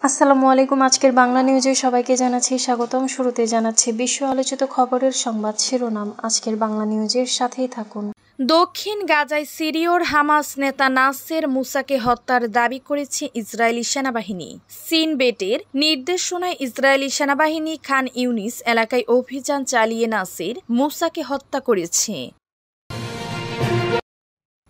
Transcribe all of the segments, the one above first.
আসসালামু আলাইকুম। আজকের বাংলা নিউজে সবাইকে জানাচ্ছি স্বাগতম। শুরুতে জানাচ্ছি বিশ্ব আলোচিত খবরের সংবাদ শিরোনাম। আজকের বাংলা নিউজের সাথেই থাকুন। দক্ষিণ গাজায় সিরিয়র হামাস নেতা নাসের মুসাকে হত্যার দাবি করেছে ইসরায়েলি সেনাবাহিনী। সিনবেটের নির্দেশনায় ইসরায়েলি সেনাবাহিনী খান ইউনিস এলাকায় অভিযান চালিয়ে নাসের মুসাকে হত্যা করেছে।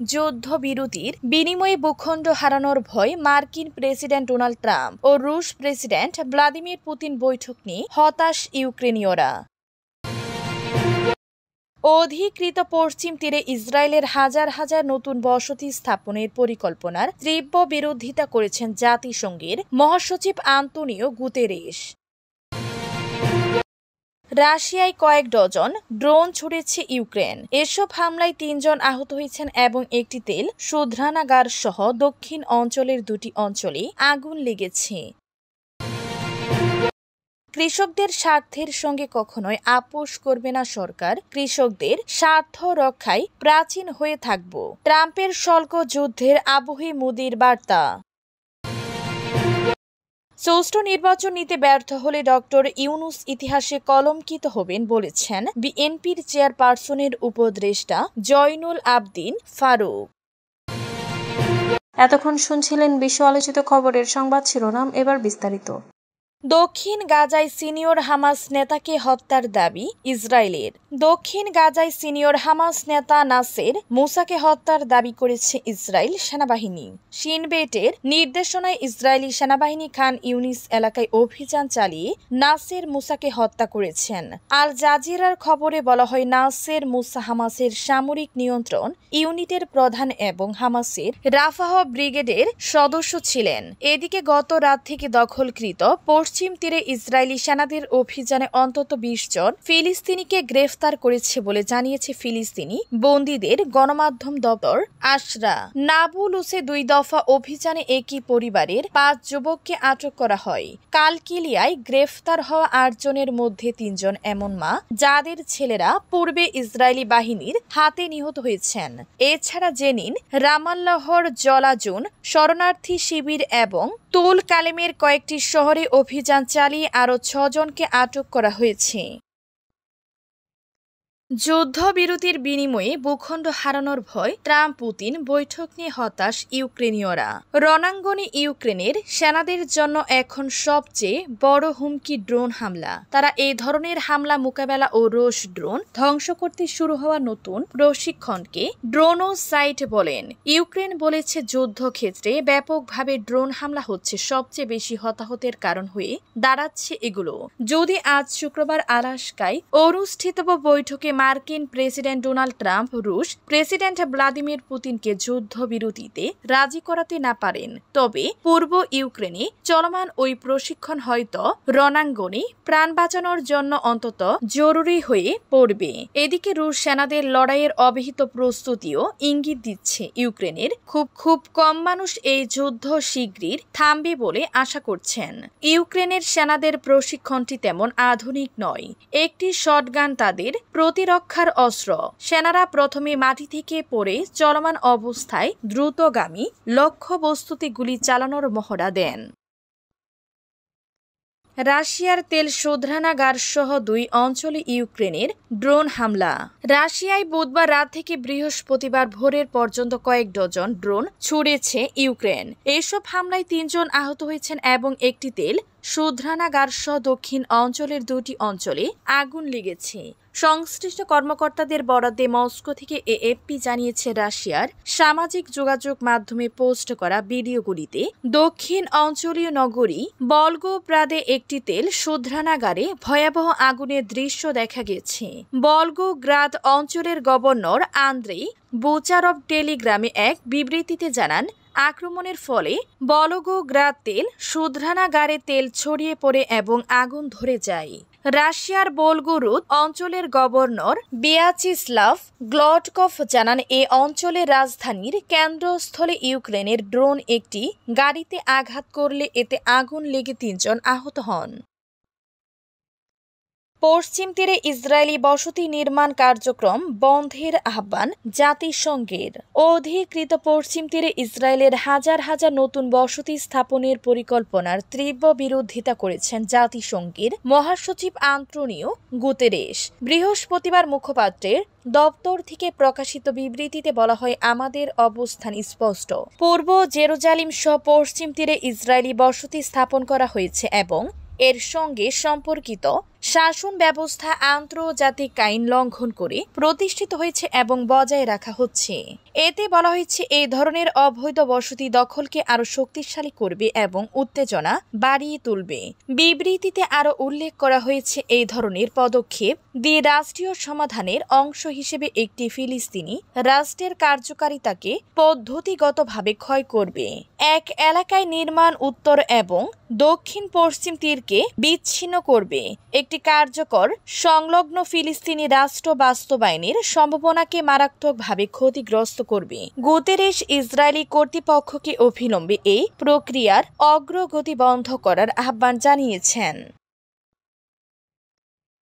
যুদ্ধবিরতির বিনিময়ে ভূখণ্ড হারানোর ভয়, মার্কিন প্রেসিডেন্ট ডোনাল্ড ট্রাম্প ও রুশ প্রেসিডেন্ট ভ্লাদিমির পুতিন বৈঠক নিয়ে হতাশ ইউক্রেনীয়রা। অধিকৃত পশ্চিম তীরে ইসরায়েলের হাজার হাজার নতুন বসতি স্থাপনের পরিকল্পনার তীব্র বিরোধিতা করেছেন জাতিসংঘের মহাসচিব আন্তোনিও গুতেরেস। রাশিয়ায় কয়েক ডজন ড্রোন ছুড়েছে ইউক্রেন। এসব হামলায় ৩ জন আহত হয়েছেন এবং একটি তেল শোধনাগার সহ দক্ষিণ অঞ্চলের 2টি অঞ্চলে আগুন লেগেছে। কৃষকদের স্বার্থের সঙ্গে কখনোই আপোষ করবে না সরকার। কৃষকদের স্বার্থ রক্ষায় প্রাচীন হয়ে থাকব। ট্রাম্পের শুল্ক যুদ্ধের আবহে মোদির বার্তা। সুষ্ঠু নির্বাচন নিতে ব্যর্থ হলে ডক্টর ইউনূস ইতিহাসে কলঙ্কিত হবেন বলেছেন বিএনপির চেয়ারপারসনের উপদেষ্টা জয়নুল আবদিন ফারুক। এতক্ষণ শুনছিলেন বিশ্ব আলোচিত খবরের সংবাদ শিরোনাম। এবার বিস্তারিত। দক্ষিণ গাজায় সিনিয়র হামাস নেতাকে হত্যার দাবি ইসরায়েলের। দক্ষিণ গাজায় সিনিয়র হামাস নেতা নাসের মুসাকে হত্যার দাবি করেছে ইসরায়েল সেনাবাহিনী। শিনবেটের নির্দেশনায় ইসরায়েলি সেনাবাহিনী খান ইউনিস এলাকায় অভিযান চালিয়ে নাসের মুসাকে হত্যা করেছেন। আল জাজিরার খবরে বলা হয়, নাসের মুসা হামাসের সামরিক নিয়ন্ত্রণ ইউনিটের প্রধান এবং হামাসের রাফাহ ব্রিগেডের সদস্য ছিলেন। এদিকে গত রাত থেকে দখলকৃত পশ্চিম তীরে ইসরায়েলি সেনাদের অভিযানে অন্তত 20 জন ফিলিস্তিনিকে গ্রেফতার করেছে বলে জানিয়েছে ফিলিস্তিনি বন্দীদের গণমাধ্যম দপ্তর আশরা। নাবুলুসে 2 দফা অভিযানে একই পরিবারের 5 যুবককে আটক করা হয়। কালকিলিয়ায় গ্রেফতার হওয়া 8 জনের মধ্যে 3 জন এমন মা যাদের ছেলেরা পূর্বে ইসরায়েলি বাহিনীর হাতে নিহত হয়েছেন। এছাড়া জেনিন, রামাল্লাহর জলাজুন শরণার্থী শিবির এবং তুল কালেমের কয়েকটি শহরে অভিযান চালিয়ে আরও 6 জনকে আটক করা হয়েছে। যুদ্ধবিরতির বিনিময়ে ভূখণ্ড হারানোর ভয়, ট্রাম্প পুতিন বৈঠক নিয়ে হতাশ ইউক্রেনীয়রা। রণাঙ্গনে ইউক্রেনের সেনাদের জন্য এখন সবচেয়ে বড় হুমকি ড্রোন হামলা। তারা এই ধরনের হামলা মোকাবেলা ও রুশ ড্রোন ধ্বংস করতে শুরু হওয়া নতুন প্রশিক্ষণকে ড্রোনোসাইট বলেন। ইউক্রেন বলেছে, যুদ্ধক্ষেত্রে ব্যাপকভাবে ড্রোন হামলা হচ্ছে সবচেয়ে বেশি হতাহতের কারণ হয়ে দাঁড়াচ্ছে এগুলো। যদি আজ শুক্রবার আলাস্কায় অনুষ্ঠিত বৈঠকে মার্কিন প্রেসিডেন্ট ডোনাল্ড ট্রাম্প রুশ প্রেসিডেন্ট ভ্লাদিমির পুতিনকে যুদ্ধবিরতিতে রাজি করাতে না পারেন, তবে পূর্ব ইউক্রেনে চলমান ওই প্রশিক্ষণ হয়তো রণাঙ্গনে প্রাণ বাঁচানোর জন্য অন্তত জরুরি হয়ে পড়বে। এদিকে রুশ সেনাদের লড়াইয়ের অবিহিত প্রস্তুতিও ইঙ্গিত দিচ্ছে ইউক্রেনের খুব কম মানুষ এই যুদ্ধ শিগগির থামবে বলে আশা করছেন। ইউক্রেনের সেনাদের প্রশিক্ষণটি তেমন আধুনিক নয়। একটি শটগান তাদের প্রতিরক্ষার অস্ত্র। সেনারা প্রথমে মাটি থেকে পড়ে চলমান অবস্থায় দ্রুতগামী লক্ষ্যবস্তুতে গুলি চালানোর মহড়া দেন। রাশিয়ার তেল শোধনাগার সহ 2 অঞ্চলে ইউক্রেনের ড্রোন হামলা। রাশিয়ায় বুধবার রাত থেকে বৃহস্পতিবার ভোরের পর্যন্ত কয়েক ডজন ড্রোন ছুড়েছে ইউক্রেন। এসব হামলায় 3 জন আহত হয়েছেন এবং একটি তেল শোধনাগার সহ দক্ষিণ অঞ্চলের 2টি অঞ্চলে আগুন লেগেছে। সংশ্লিষ্ট কর্মকর্তাদের বরাদ্দে মস্কো থেকে এএফপি জানিয়েছে, রাশিয়ার সামাজিক যোগাযোগ মাধ্যমে পোস্ট করা ভিডিওগুলিতে দক্ষিণ অঞ্চলীয় নগরী বলগোগ্রাদে একটি তেল শোধনাগারে ভয়াবহ আগুনের দৃশ্য দেখা গেছে। বলগোগ্রাদ অঞ্চলের গভর্নর আন্দ্রেই বুচারভ টেলিগ্রামে এক বিবৃতিতে জানান, আক্রমণের ফলে বলগোগ্রাদ তেল শোধনাগারে তেল ছড়িয়ে পড়ে এবং আগুন ধরে যায়। রাশিয়ার বোলগোরুদ অঞ্চলের গভর্নর ভিয়াচিস্লাভ গ্লটকভ জানান, এ অঞ্চলের রাজধানীর কেন্দ্রস্থলে ইউক্রেনের ড্রোন একটি গাড়িতে আঘাত করলে এতে আগুন লেগে 3 জন আহত হন। পশ্চিম তীরে ইসরায়েলি বসতি নির্মাণ কার্যক্রম বন্ধের আহ্বান জাতিসংঘের। অধিকৃত পশ্চিম তীরে ইসরায়েলের হাজার হাজার নতুন বসতি স্থাপনের পরিকল্পনার তীব্র বিরোধিতা করেছেন জাতিসংঘের মহাসচিব আন্তোনিও গুতেরেস। বৃহস্পতিবার মুখপাত্রের দপ্তর থেকে প্রকাশিত বিবৃতিতে বলা হয়, আমাদের অবস্থান স্পষ্ট। পূর্ব জেরুজালেম সহ পশ্চিম তীরে ইসরায়েলি বসতি স্থাপন করা হয়েছে এবং এর সঙ্গে সম্পর্কিত শাসন ব্যবস্থা আন্তর্জাতিক আইন লঙ্ঘন করে প্রতিষ্ঠিত হয়েছে এবং বজায় রাখা হচ্ছে। এতে বলা হয়েছে, এই ধরনের অবৈধ বসতি দখলকে আরও শক্তিশালী করবে এবং উত্তেজনা বাড়িয়ে তুলবে। বিবৃতিতে আরও উল্লেখ করা হয়েছে, এই ধরনের পদক্ষেপ দ্বিরাষ্ট্রীয় সমাধানের অংশ হিসেবে একটি ফিলিস্তিনি রাষ্ট্রের কার্যকারিতাকে পদ্ধতিগতভাবে ক্ষয় করবে। এক এলাকায় নির্মাণ উত্তর এবং দক্ষিণ পশ্চিম তীরকে বিচ্ছিন্ন করবে। একটি কার্যকর সংলগ্ন ফিলিস্তিনি রাষ্ট্র বাস্তবায়নের সম্ভাবনাকে মারাত্মকভাবে ক্ষতিগ্রস্ত করবে। গুতেরেস ইসরায়েলি কর্তৃপক্ষকে অবিলম্বে এই প্রক্রিয়ার অগ্রগতি বন্ধ করার আহ্বান জানিয়েছেন।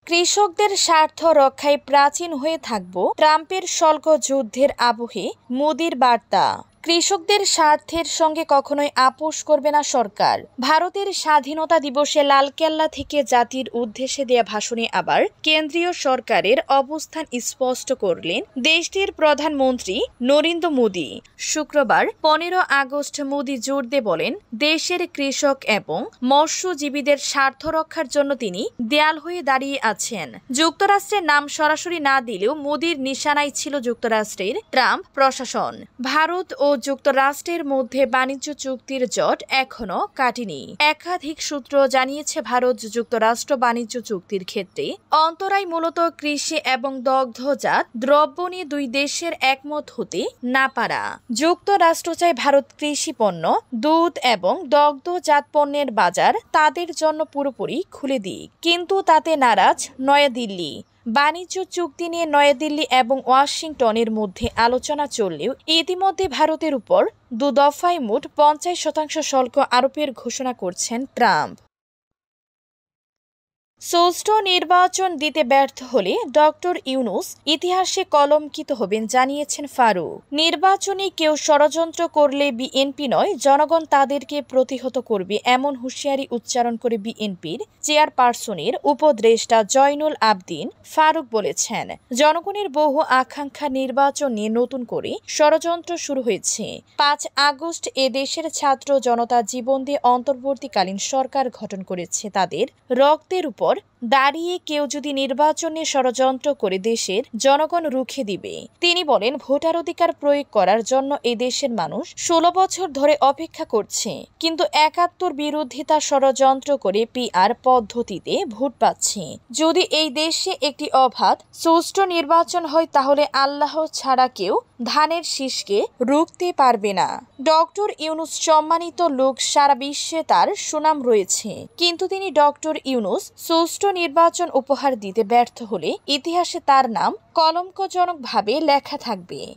কৃষকদের স্বার্থ রক্ষায় প্রাচীন হয়ে থাকব, ট্রাম্পের শুল্ক যুদ্ধের আবহে মোদির বার্তা। কৃষকদের স্বার্থের সঙ্গে কখনোই আপোষ করবে না সরকার। ভারতের স্বাধীনতা দিবসে লালকেল্লা থেকে জাতির উদ্দেশ্যে দেয়া ভাষণে আবার কেন্দ্রীয় সরকারের অবস্থান স্পষ্ট করলেন দেশটির প্রধানমন্ত্রী নরেন্দ্র মোদী। শুক্রবার 15 আগস্ট মোদী জোর দিয়ে বলেন, দেশের কৃষক এবং মৎস্যজীবীদের স্বার্থ রক্ষার জন্য তিনি দেয়াল হয়ে দাঁড়িয়ে আছেন। যুক্তরাষ্ট্রের নাম সরাসরি না দিলেও মোদীর নিশানায় ছিল যুক্তরাষ্ট্রের ট্রাম্প প্রশাসন। ভারত ও যুক্তরাষ্ট্রের মধ্যে বাণিজ্য চুক্তির জট এখনো কাটেনি। একাধিক সূত্র জানিয়েছে, ভারত যুক্তরাষ্ট্র বাণিজ্য চুক্তির ক্ষেত্রে অন্তরায় মূলত কৃষি এবং দুগ্ধজাত দ্রব্য নিয়ে দুই দেশের একমত হতে না পারা। যুক্তরাষ্ট্র চায় ভারত কৃষি পণ্য, দুধ এবং দুগ্ধজাত পণ্যের বাজার তাদের জন্য পুরোপুরি খুলে দিক, কিন্তু তাতে নারাজ নয়াদিল্লি। বাণিজ্য চুক্তি নিয়ে নয়াদিল্লি এবং ওয়াশিংটনের মধ্যে আলোচনা চললেও ইতিমধ্যে ভারতের উপর 2 দফায় মোট 50% শুল্ক আরোপের ঘোষণা করছেন ট্রাম্প। সুষ্ঠু নির্বাচন দিতে ব্যর্থ হলে ডক্টর ইউনূস ইতিহাসে কলঙ্কিত হবেন জানিয়েছেন ফারুক। নির্বাচনে কেউ ষড়যন্ত্র করলে বিএনপি নয়, জনগণ তাদেরকে প্রতিহত করবে, এমন হুঁশিয়ারি উচ্চারণ করে বিএনপির চেয়ারপারসনের উপদেষ্টা জয়নুল আবদিন ফারুক বলেছেন, জনগণের বহু আকাঙ্ক্ষা নির্বাচন নিয়ে নতুন করে ষড়যন্ত্র শুরু হয়েছে। 5 আগস্ট এ দেশের ছাত্র জনতা জীবন দিয়ে অন্তর্বর্তীকালীন সরকার গঠন করেছে। তাদের রক্তের উপর দাঁড়িয়ে কেউ যদি নির্বাচনে ষড়যন্ত্র করে দেশের জনগণ রুখে দিবে। তিনি বলেন, ভোটার অধিকার প্রয়োগ করার জন্য এই দেশের মানুষ 16 বছর ধরে অপেক্ষা করছে, কিন্তু 71 বিরোধিতা ষড়যন্ত্র করে পিআর পদ্ধতিতে ভোট পাচ্ছে। যদি এই দেশে একটি অবাধ সুষ্ঠু নির্বাচন হয়, তাহলে আল্লাহ ছাড়া কেউ ধানের শীষকে রুখতে পারবে না। ডক্টর ইউনূস সম্মানিত লোক, সারা বিশ্বে তার সুনাম রয়েছে, কিন্তু তিনি ডক্টর ইউনূস সুষ্ঠু নির্বাচন উপহার দিতে ব্যর্থ হলে ইতিহাসে তার নাম কলঙ্কজনকভাবে লেখা থাকবে।